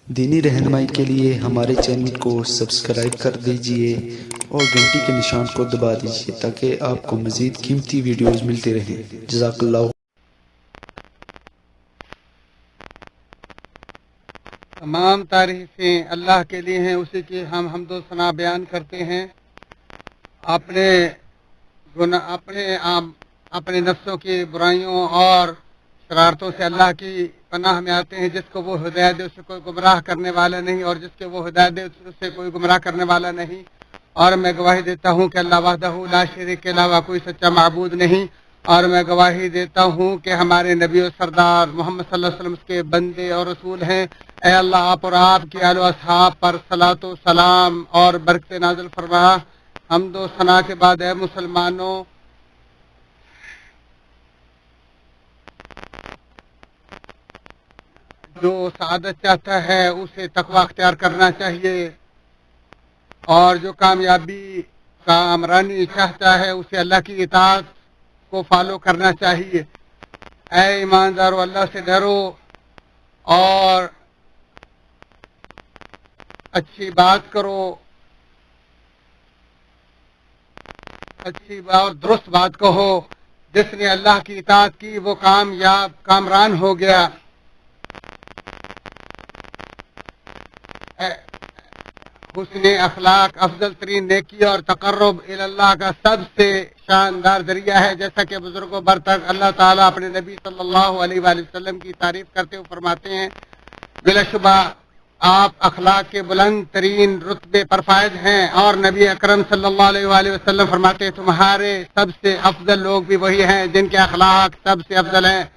दीनी रहनुमाई के लिए हमारे चैनल को सब्सक्राइब कर दीजिए और घंटी के निशान को दबा दीजिए ताकि आपको मज़ीद कीमती वीडियोज़ मिलते रहें। जज़ाकल्लाह। तमाम तारीफ़ें अल्लाह के लिए हैं, उसी की हम हम्दो सना बयान करते हैं। अपने नफ्सों की बुराइयों और शरारतों से अल्लाह की पनाह में आते हैं। जिसको वो हिदायत दे उससे कोई गुमराह करने वाला नहीं, और जिसके वो हिदायत दे उससे कोई गुमराह करने वाला नहीं। और मैं गवाही देता हूँ कि अल्लाह वहदहू ला शरीक के अलावा कोई सच्चा माबूद नहीं। और मैं गवाही देता हूँ कि हमारे नबी और सरदार मोहम्मद सल्लल्लाहु अलैहि वसल्लम के बंदे और रसूल हैं। ए अल्लाह, आप और आपके आलो असहाब पर सलातो सलाम और बरकत नाज़िल फरमा। हम्दो सना के बाद ए मुसलमानों, जो सआदत चाहता है उसे तकवा अख्तियार करना चाहिए, और जो कामयाबी का अमरानी चाहता है उसे अल्लाह की इताअत को फॉलो करना चाहिए। ऐ ईमानदारों, अल्लाह से डरो और अच्छी बात करो, अच्छी बात, दुरुस्त बात कहो। जिसने अल्लाह की इताअत की वो कामयाब कामरान हो गया। हुस्ने अखलाक अफजल तरीन नेकी और तकर्रुब इल्लाह का सबसे शानदार जरिया है। जैसा कि बुजुर्गों बरतक अल्लाह ताला अपने नबी सल्लल्लाहु अलैहि वसल्लम की तारीफ करते हुए फरमाते हैं, बिलाशुबा आप अखलाक के बुलंद तरीन रुतबे पर फायज हैं। और नबी अकरम सल्लल्लाहु अलैहि वसल्लम फरमाते हैं, तुम्हारे सबसे अफजल लोग भी वही हैं जिनके अखलाक सबसे अफजल हैं।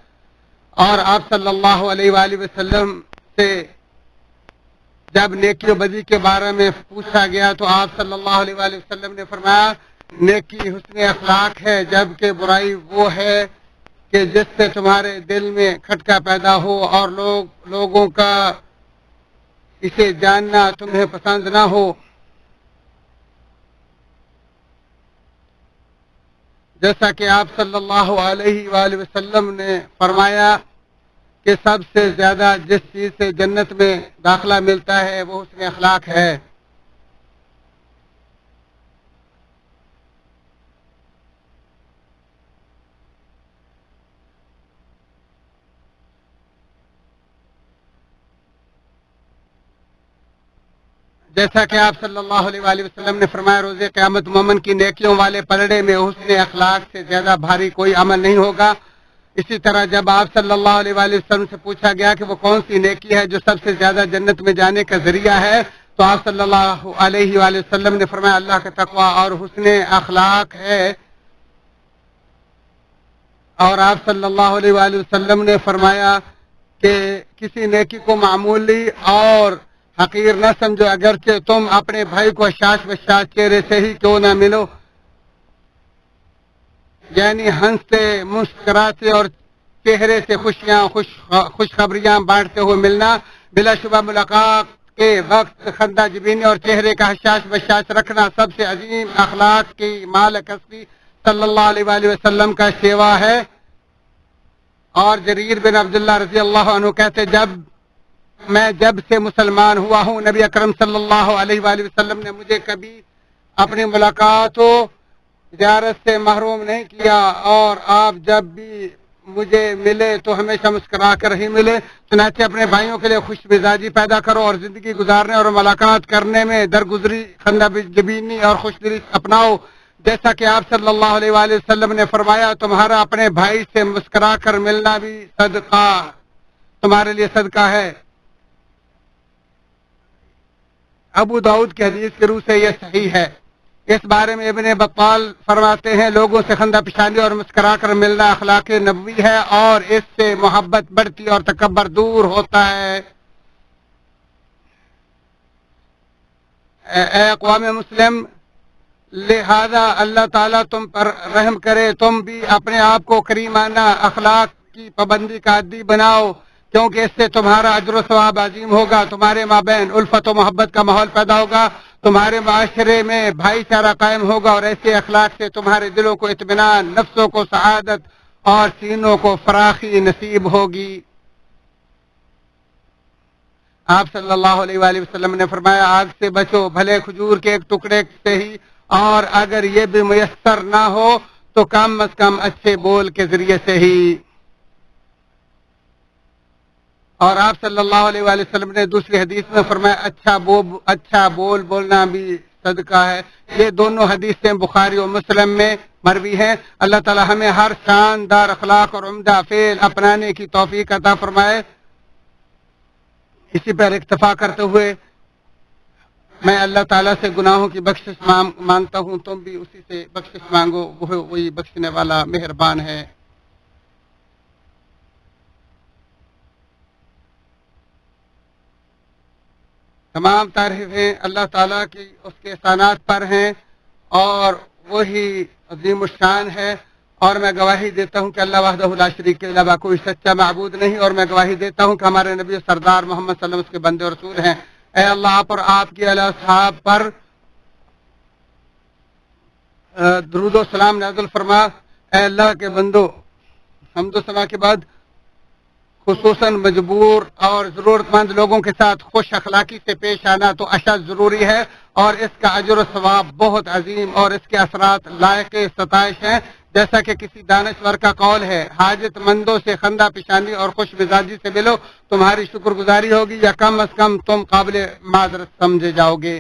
और आप सल्लल्लाहु अलैहि वसल्लम से जब नेकी और बदी के बारे में पूछा गया तो आप सल्लल्लाहु अलैहि वसल्लम ने फरमाया, नेकी हुस्न अखलाक है, जबकि बुराई वो है कि जिससे तुम्हारे दिल में खटका पैदा हो और लोगों का इसे जानना तुम्हें पसंद ना हो। जैसा कि आप सल्लल्लाहु अलैहि वसल्लम ने फरमाया कि सबसे ज्यादा जिस चीज से जन्नत में दाखिला मिलता है वो हुस्न अखलाक है। जैसा कि आप सल्लल्लाहु अलैहि वसल्लम ने फरमाया, रोज़े क़यामत मोमिन की नेकियों वाले पलड़े में हुस्न अखलाक से ज्यादा भारी कोई अमल नहीं होगा। इसी तरह जब आप सल्लल्लाहु अलैहि वसल्लम से पूछा गया कि वो कौन सी नेकी है जो सबसे ज्यादा जन्नत में जाने का जरिया है, तो आप सल्लल्लाहु अलैहि वसल्लम ने फरमाया, अल्लाह का तकवा और हुस्न अखलाक है। और आप सल्लल्लाहु अलैहि वसल्लम ने फरमाया कि किसी नेकी को मामूली और हकीर न समझो, अगरचे तुम अपने भाई को शाश बशाश चेहरे से ही क्यों न मिलो। यानी हंसते मुस्कुराते और चेहरे से खुशखबरियां बांटते हुए मिलना। बिलाशुबा मुलाकात के वक्त खंदा जबीनी और चेहरे का हशाश बशाश रखना सबसे अजीम अखलाक की मालिक हस्ती सल्लल्लाहु अलैहि वसल्लम का सेवा है। और जरीर बिन अब्दुल्लाह रज़ी अल्लाह अन्हु कहते, जब से मुसलमान हुआ हूँ, नबी अकरम सल्लल्लाहु अलैहि वसल्लम ने मुझे कभी अपनी मुलाकातों ज़ियारत से महरूम नहीं किया, और आप जब भी मुझे मिले तो हमेशा मुस्कुरा कर ही मिले। चुनाचे अपने भाइयों के लिए खुश मिजाजी पैदा करो और जिंदगी गुजारने और मुलाकात करने में दरगुजरी खंदा जबीनी और खुशदिली अपनाओ। जैसा कि आप सल्लल्लाहु अलैहि वसल्लम ने फरमाया, तुम्हारा अपने भाई से मुस्कुरा कर मिलना भी सदका तुम्हारे लिए सदका है। अबू दाऊद की हदीस के रूह से यह सही है। इस बारे में इब्ने बत्ताल फरमाते हैं, लोगों से खंदा पिशानी और मुस्कुरा कर मिलना अखलाक नबवी है और इससे मोहब्बत बढ़ती और तकब्बर दूर होता है। अक़वाम मुस्लिम, लिहाजा अल्लाह ताला तुम पर रहम करे, तुम भी अपने आप को करीमाना अखलाक की पाबंदी का आदी बनाओ, क्योंकि इससे तुम्हारा अजर व सवाब अजीम होगा। तुम्हारे माबैन उल्फत व मोहब्बत का माहौल पैदा होगा, तुम्हारे माशरे में भाईचारा कायम होगा, और ऐसे अखलाक से तुम्हारे दिलों को इत्मीनान, नफ्सों को सआदत और सीनों को फराखी नसीब होगी। آپ صلی اللہ علیہ وآلہ وسلم نے فرمایا آگ سے بچو بھلے کھجور کے ایک ٹکڑے سے ہی، اور اگر یہ بھی میسر نہ ہو تو کم از کم اچھے بول کے ذریعے سے ہی۔ اور آپ صلی اللہ علیہ وآلہ وسلم نے دوسری حدیث میں فرمایا اچھا بول بولنا بھی صدقہ ہے۔ یہ دونوں حدیثیں بخاری و مسلم میں مروی ہیں۔ اللہ تعالی ہمیں ہر شاندار اخلاق اور عمدہ فعل اپنانے کی توفیق عطا فرمائے۔ اسی پر اکتفا کرتے ہوئے میں اللہ تعالیٰ سے گناہوں کی بخشش مانگتا ہوں، تم بھی اسی سے بخشش مانگو، وہی بخشنے والا مہربان ہے۔ تمام تعریفیں اللہ تعالیٰ کی اس کے احسانات پر ہیں اور وہی عظیم الشان ہے، اور میں گواہی دیتا ہوں کہ اللہ وحدہ لا شریک کے علاوہ کوئی سچا معبود نہیں، اور میں گواہی دیتا ہوں کہ ہمارے نبی سردار محمد صلی اللہ علیہ وسلم اس کے بندے اور رسول ہیں۔ اے اللہ آپ اور آپ کے علیہ اصحاب پر درود و سلام نازل فرما۔ اے اللہ کے بندو، حمد و ثنا کے بعد خصوصاً مجبور اور ضرورت مند لوگوں کے ساتھ خوش اخلاقی سے پیش آنا تو اشد ضروری ہے، اور اس کا اجر و ثواب بہت عظیم اور اس کے اثرات لائق ستائش ہیں۔ جیسا کہ کسی دانشور کا قول ہے، حاجت مندوں سے خندہ پیشانی اور خوش مزاجی سے ملو، تمہاری شکر گزاری ہوگی یا کم از کم تم قابل معذرت سمجھے جاؤ گے۔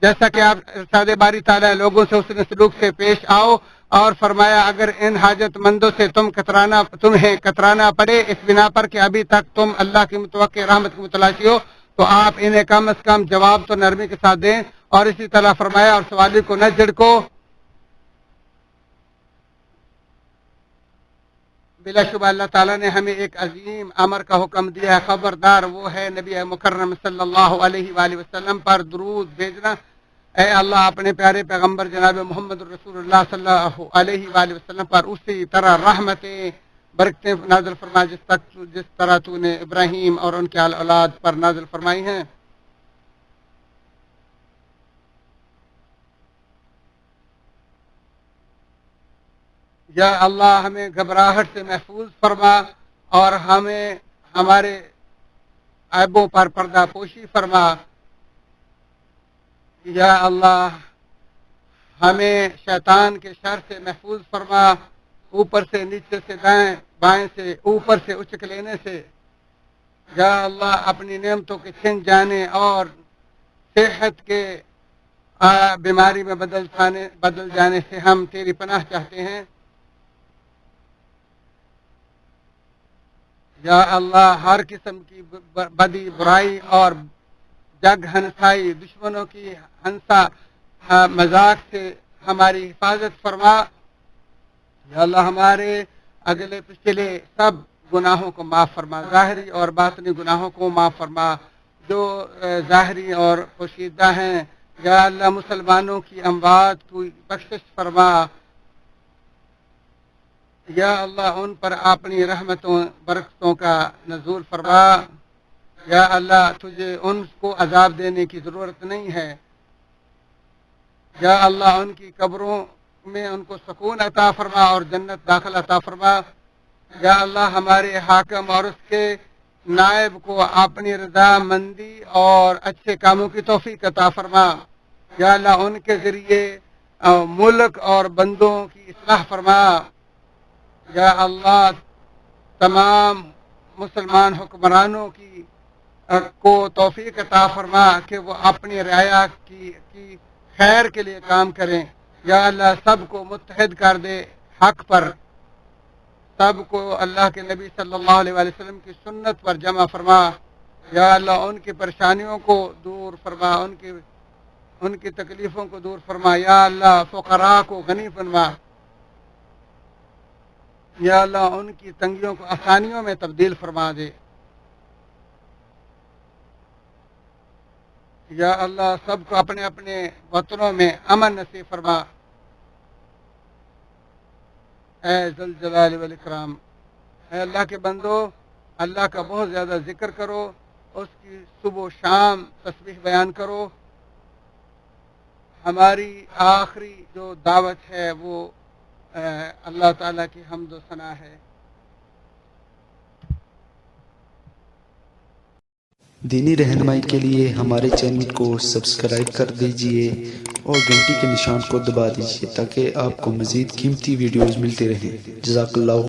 جیسا کہ آپ ارشاد باری تعالیٰ لوگوں سے حسن سلوک سے پیش آؤ، اور فرمایا اگر ان حاجت مندوں سے تمہیں کترانا پڑے اس بنا پر کہ ابھی تک تم اللہ کی متوقع رحمت کی متلاشی ہو، تو آپ انہیں کم از کم جواب تو نرمی کے ساتھ دیں، اور اسی طرح فرمایا اور سوالی کو نہ جھڑکو۔ بلا شبہ اللہ تعالیٰ نے ہمیں ایک عظیم امر کا حکم دیا ہے، خبردار وہ ہے نبی مکرم صلی اللہ علیہ وآلہ وسلم پر درود بھیجنا۔ اے اللہ اپنے پیارے پیغمبر جناب محمد رسول اللہ صلی اللہ علیہ وآلہ وسلم پر اسی طرح رحمتیں برکتیں نازل فرما جس طرح تو نے ابراہیم اور ان کے اولاد پر نازل فرمائی ہیں۔ یا اللہ ہمیں گھبراہٹ سے محفوظ فرما، اور ہمیں ہمارے عیبوں پر پردہ پوشی فرما۔ یا اللہ ہمیں شیطان کے شر سے محفوظ فرما، اوپر سے نیچے سے دائیں بائیں سے اوپر سے اچک لینے سے۔ یا اللہ اپنی نعمتوں کے چھن جانے اور صحت کے بیماری میں بدل جانے سے ہم تیری پناہ چاہتے ہیں۔ یا اللہ ہر قسم کی بدی برائی اور جگ ہنسائی دشمنوں کی ہنسا مذاق سے ہماری حفاظت فرما۔ یا اللہ ہمارے اگلے پچھلے سب گناہوں کو معاف فرما، ظاہری اور باطنی گناہوں کو معاف فرما جو ظاہری اور پوشیدہ ہیں۔ یا اللہ مسلمانوں کی اموات کو بخشش فرما۔ یا اللہ ان پر اپنی رحمتوں برکتوں کا نزول فرما۔ یا اللہ تجھے ان کو عذاب دینے کی ضرورت نہیں ہے۔ یا اللہ ان کی قبروں میں ان کو سکون عطا فرما اور جنت داخل عطا فرما۔ یا اللہ ہمارے حاکم اور اس کے نائب کو اپنی رضا مندی اور اچھے کاموں کی توفیق عطا فرما۔ یا اللہ ان کے ذریعے ملک اور بندوں کی اصلاح فرما۔ یا اللہ تمام مسلمان حکمرانوں کو توفیق عطا فرما کہ وہ اپنی رعایا کی خیر کے لیے کام کریں۔ یا اللہ سب کو متحد کر دے حق پر، سب کو اللہ کے نبی صلی اللہ علیہ وسلم کی سنت پر جمع فرما۔ یا اللہ ان کی پریشانیوں کو دور فرما، ان کی تکلیفوں کو دور فرما۔ یا اللہ فقراء کو غنی فرما۔ یا اللہ ان کی تنگیوں کو آسانیوں میں تبدیل فرما دے۔ یا اللہ سب کو اپنے اپنے وطنوں میں امن نصیب فرما۔ اے ذوالجلال والاکرام، اے اللہ کے بندو، اللہ کا بہت زیادہ ذکر کرو، اس کی صبح و شام تسبیح بیان کرو۔ ہماری آخری جو دعوت ہے وہ اللہ تعالیٰ کی حمد و ثنا ہے۔ دینی رہنمائی کے لیے ہمارے چینل کو سبسکرائب کر دیجئے اور گھنٹی کے نشان کو دبا دیجئے تاکہ آپ کو مزید قیمتی ویڈیوز ملتے رہیں۔ جزاک اللہ